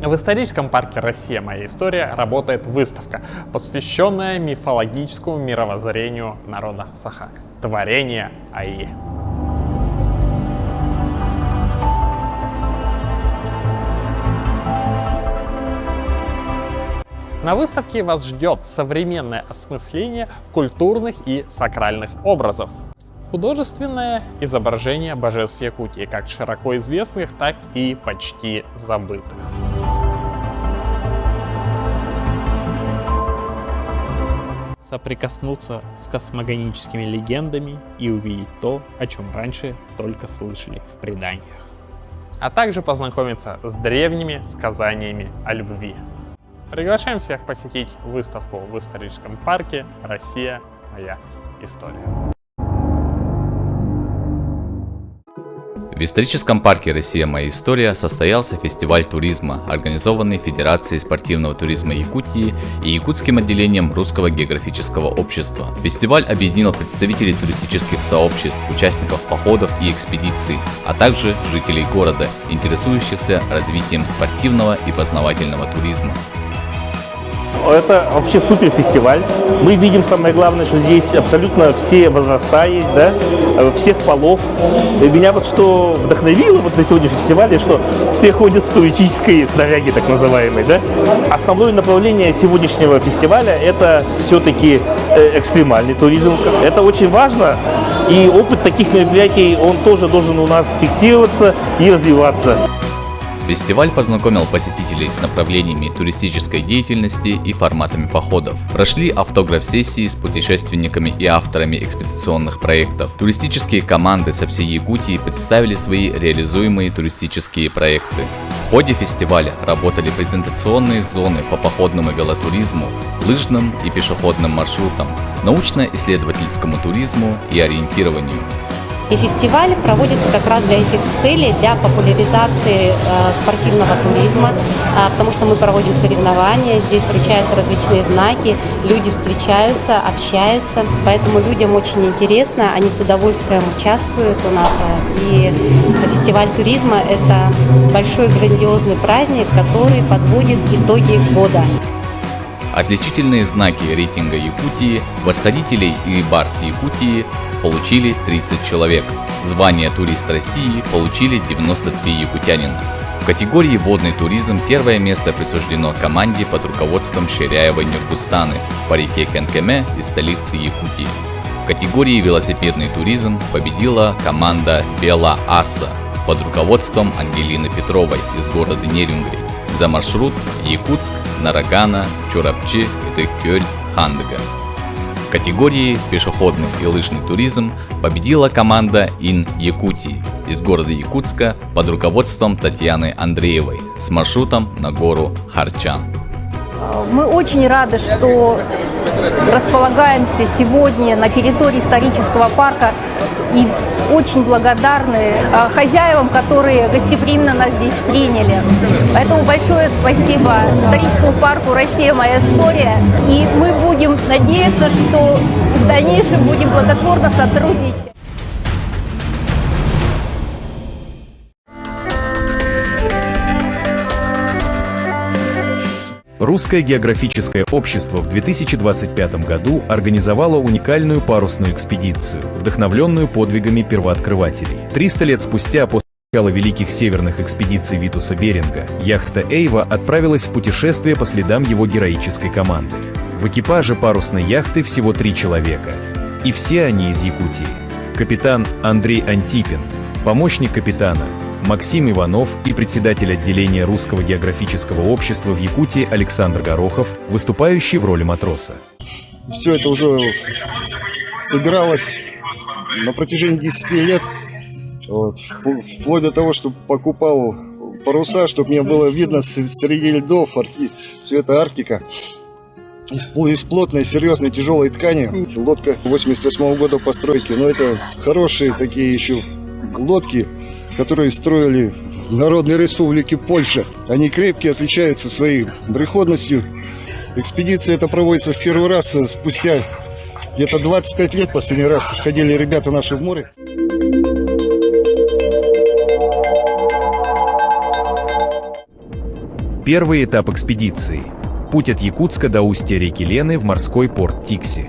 В историческом парке «Россия. Моя история» работает выставка, посвященная мифологическому мировоззрению народа Саха – творение Айи. На выставке вас ждет современное осмысление культурных и сакральных образов. Художественное изображение божеств Якутии, как широко известных, так и почти забытых. Соприкоснуться с космогоническими легендами и увидеть то, о чем раньше только слышали в преданиях. А также познакомиться с древними сказаниями о любви. Приглашаем всех посетить выставку в историческом парке «Россия. Моя история». В историческом парке «Россия. Моя история» состоялся фестиваль туризма, организованный Федерацией спортивного туризма Якутии и Якутским отделением Русского географического общества. Фестиваль объединил представителей туристических сообществ, участников походов и экспедиций, а также жителей города, интересующихся развитием спортивного и познавательного туризма. Это вообще супер фестиваль. Мы видим, самое главное, что здесь абсолютно все возраста есть, да, всех полов. И меня вот что вдохновило вот на сегодняшнем фестивале, что все ходят в туристической снаряге, так называемой, да. Основное направление сегодняшнего фестиваля – это все-таки экстремальный туризм. Это очень важно, и опыт таких мероприятий, он тоже должен у нас фиксироваться и развиваться. Фестиваль познакомил посетителей с направлениями туристической деятельности и форматами походов. Прошли автограф-сессии с путешественниками и авторами экспедиционных проектов. Туристические команды со всей Якутии представили свои реализуемые туристические проекты. В ходе фестиваля работали презентационные зоны по походному велотуризму, лыжным и пешеходным маршрутам, научно-исследовательскому туризму и ориентированию. И фестиваль проводится как раз для этих целей, для популяризации спортивного туризма, потому что мы проводим соревнования, здесь вручаются различные знаки, люди встречаются, общаются, поэтому людям очень интересно, они с удовольствием участвуют у нас. И фестиваль туризма – это большой грандиозный праздник, который подводит итоги года. Отличительные знаки рейтинга Якутии, восходителей и барс Якутии получили 30 человек. Звание «Турист России» получили 93 якутянина. В категории «Водный туризм» первое место присуждено команде под руководством Ширяевой Нюрбустаны по реке Кенкеме из столицы Якутии. В категории «Велосипедный туризм» победила команда «Бела Аса» под руководством Ангелины Петровой из города Нерюнгри за маршрут Якутск, Нарагана, Чурапчи, Итыккёль, Хандыга. В категории «Пешеходный и лыжный туризм» победила команда «Ин Якутии» из города Якутска под руководством Татьяны Андреевой с маршрутом на гору Харчан. Мы очень рады, что располагаемся сегодня на территории исторического парка и очень благодарны хозяевам, которые гостеприимно нас здесь приняли. Поэтому большое спасибо историческому парку «Россия. Моя история». И мы будем надеяться, что в дальнейшем будем плодотворно сотрудничать. Русское географическое общество в 2025 году организовало уникальную парусную экспедицию, вдохновленную подвигами первооткрывателей. 300 лет спустя после начала великих северных экспедиций Витуса Беринга, яхта Эйва отправилась в путешествие по следам его героической команды. В экипаже парусной яхты всего 3 человека, и все они из Якутии. Капитан Андрей Антипин, помощник капитана Максим Иванов и председатель отделения Русского географического общества в Якутии Александр Горохов, выступающий в роли матроса. Все это уже собиралось на протяжении 10 лет, вплоть до того, что покупал паруса, чтобы мне было видно среди льдов цвета Арктика. Из плотной, серьезной, тяжелой ткани. Лодка 88 года постройки, но это хорошие такие еще лодки, которые строили в Народной Республике Польша. Они крепкие, отличаются своей мореходностью. Экспедиция эта проводится в первый раз спустя где-то 25 лет. Последний раз ходили ребята наши в море. Первый этап экспедиции – путь от Якутска до устья реки Лены в морской порт Тикси.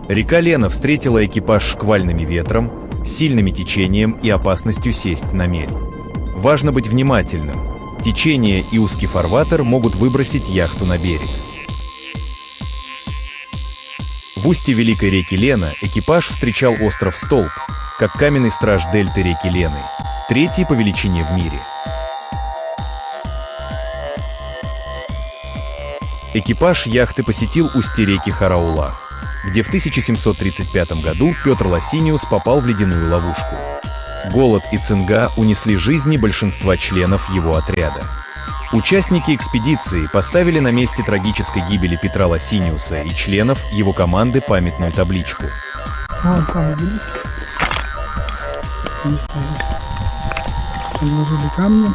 Река Лена встретила экипаж шквальными ветром, сильными течением и опасностью сесть на мель. Важно быть внимательным. Течение и узкий фарватер могут выбросить яхту на берег. В устье великой реки Лена экипаж встречал остров Столб, как каменный страж дельты реки Лены, третий по величине в мире. Экипаж яхты посетил устье реки Хараулах, где в 1735 году Петр Лосиниус попал в ледяную ловушку. Голод и цинга унесли жизни большинства членов его отряда. Участники экспедиции поставили на месте трагической гибели Петра Лосиниуса и членов его команды памятную табличку. Вон там обелиск. Положили камни.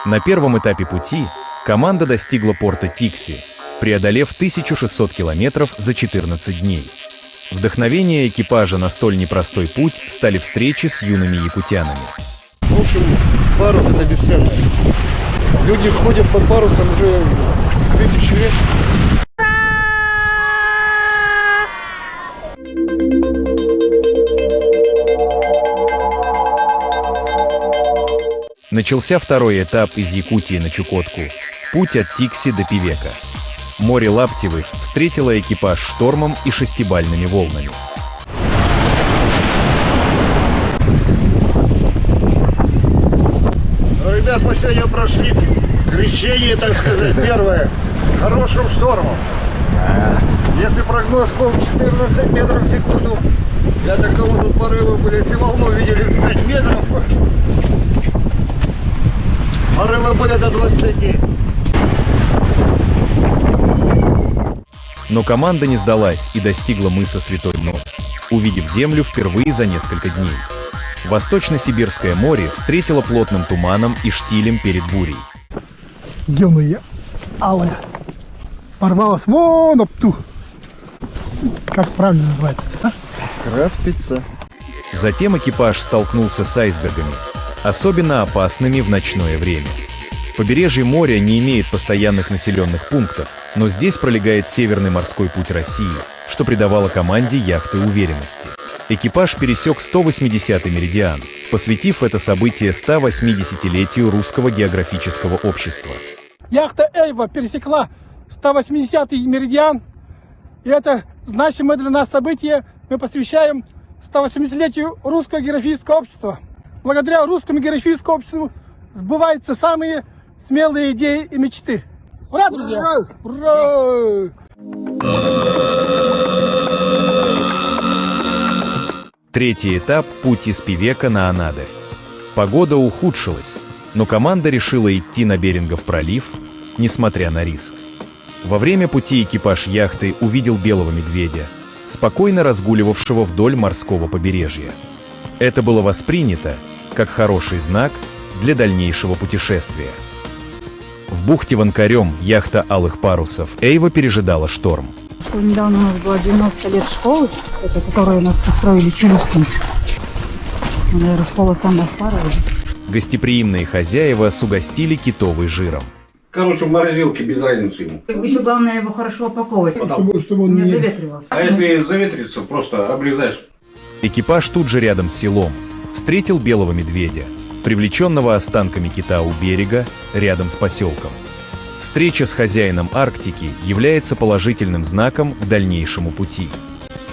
На первом этапе пути команда достигла порта Тикси, преодолев 1600 километров за 14 дней. Вдохновение экипажа на столь непростой путь стали встречи с юными якутянами. В общем, парус это бесценно. Люди ходят под парусом уже 1000 лет. Начался второй этап из Якутии на Чукотку – путь от Тикси до Певека. Море Лаптевых встретило экипаж штормом и шестибальными волнами. Ну, ребят, мы сегодня прошли крещение, так сказать, первое, хорошим штормом. Если прогноз был 14 метров в секунду, для такого тут порыва были, если волну видели в 5 метров, порывы были до 20. Но команда не сдалась и достигла мыса Святой Нос, увидев землю впервые за несколько дней. Восточно-Сибирское море встретило плотным туманом и штилем перед бурей. Геная, алая. Порвалась вон об ту. Как правильно называется-то, а? Краспица. Затем экипаж столкнулся с айсбергами, особенно опасными в ночное время. Побережье моря не имеет постоянных населенных пунктов, но здесь пролегает Северный морской путь России, что придавало команде яхты уверенности. Экипаж пересек 180-й меридиан, посвятив это событие 180-летию Русского географического общества. Яхта Эйва пересекла 180-й меридиан. И это значимое для нас событие мы посвящаем 180-летию Русского географического общества. Благодаря Русскому географическому обществу сбываются самые смелые идеи и мечты. Ура, друзья! Ура! Третий этап – путь из Певека на Анаде. Погода ухудшилась, но команда решила идти на Берингов пролив, несмотря на риск. Во время пути экипаж яхты увидел белого медведя, спокойно разгуливавшего вдоль морского побережья. Это было воспринято как хороший знак для дальнейшего путешествия. В бухте Ванкарем яхта Алых парусов Эйва пережидала шторм. Недавно у нас было 90 лет школы, которую нас построили Челюскинцы. Наверное, школа самая старая. Гостеприимные хозяева сугостили китовый жиром. Короче, в морозилке без разницы ему. Еще главное его хорошо упаковывать, Чтобы он не заветривался. А если заветрится, просто обрезаешь. Экипаж тут же рядом с селом встретил белого медведя, привлеченного останками кита у берега, рядом с поселком. Встреча с хозяином Арктики является положительным знаком к дальнейшему пути.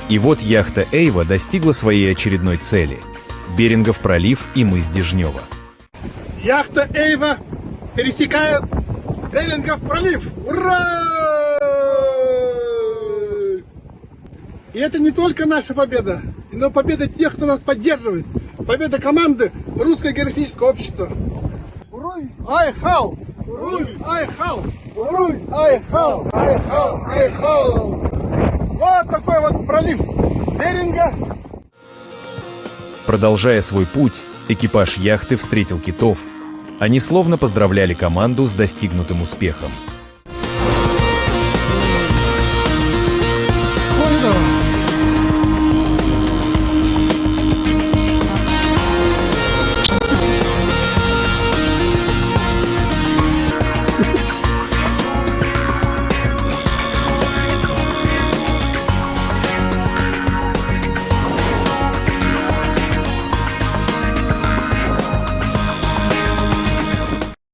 И вот яхта Эйва достигла своей очередной цели – Берингов пролив и мыс Дежнева. Яхта Эйва пересекает Берингов пролив. Ура! И это не только наша победа, но победа тех, кто нас поддерживает. Победа команды Русского географического общества. Уруй, ай, хау! Уруй, ай, хау! Уруй, ай, хау! Ай, хау, ай, хау! Вот такой вот пролив Беринга. Продолжая свой путь, экипаж яхты встретил китов. Они словно поздравляли команду с достигнутым успехом.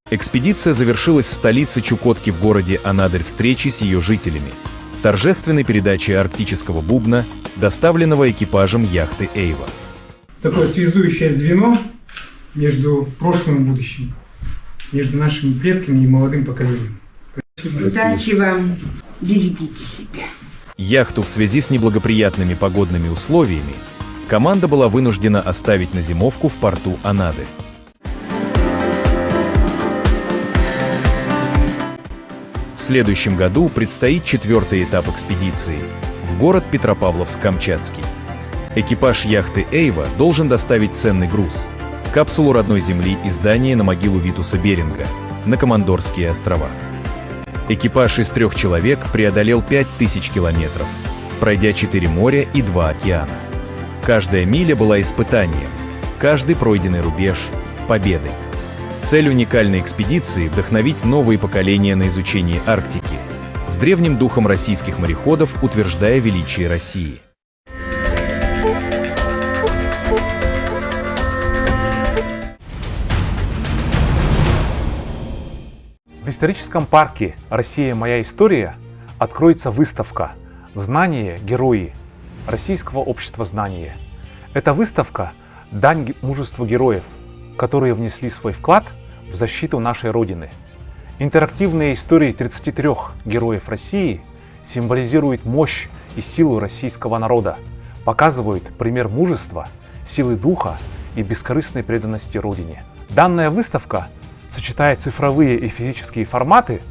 Экспедиция завершилась в столице Чукотки в городе Анадырь встречей с ее жителями, торжественной передачей арктического бубна, доставленного экипажем яхты «Эйва». Такое связующее звено между прошлым и будущим, между нашими предками и молодым поколением. Удачи вам, берегите себя. Яхту в связи с неблагоприятными погодными условиями команда была вынуждена оставить на зимовку в порту Анадырь. В следующем году предстоит 4-й этап экспедиции в город Петропавловск-Камчатский. Экипаж яхты «Эйва» должен доставить ценный груз – капсулу родной земли и здание на могилу Витуса Беринга на Командорские острова. Экипаж из 3 человек преодолел 5000 километров, пройдя 4 моря и 2 океана. Каждая миля была испытанием, каждый пройденный рубеж – победой. Цель уникальной экспедиции – вдохновить новые поколения на изучение Арктики, с древним духом российских мореходов утверждая величие России. В историческом парке «Россия. Моя история» откроется выставка «Знания. Герои» Российского общества знания. Эта выставка – дань мужеству героев, которые внесли свой вклад в защиту нашей Родины. Интерактивные истории 33 героев России символизируют мощь и силу российского народа, показывают пример мужества, силы духа и бескорыстной преданности Родине. Данная выставка, сочетая цифровые и физические форматы,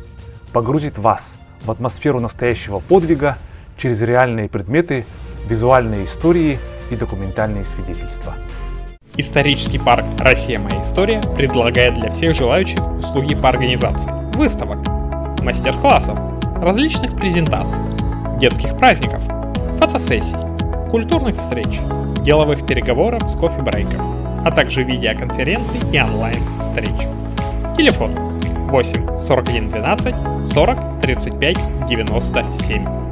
погрузит вас в атмосферу настоящего подвига через реальные предметы, визуальные истории и документальные свидетельства. Исторический парк «Россия. Моя история» предлагает для всех желающих услуги по организации выставок, мастер-классов, различных презентаций, детских праздников, фотосессий, культурных встреч, деловых переговоров с кофе-брейком, а также видеоконференций и онлайн-встреч. Телефон 8 41 12 40 35 97.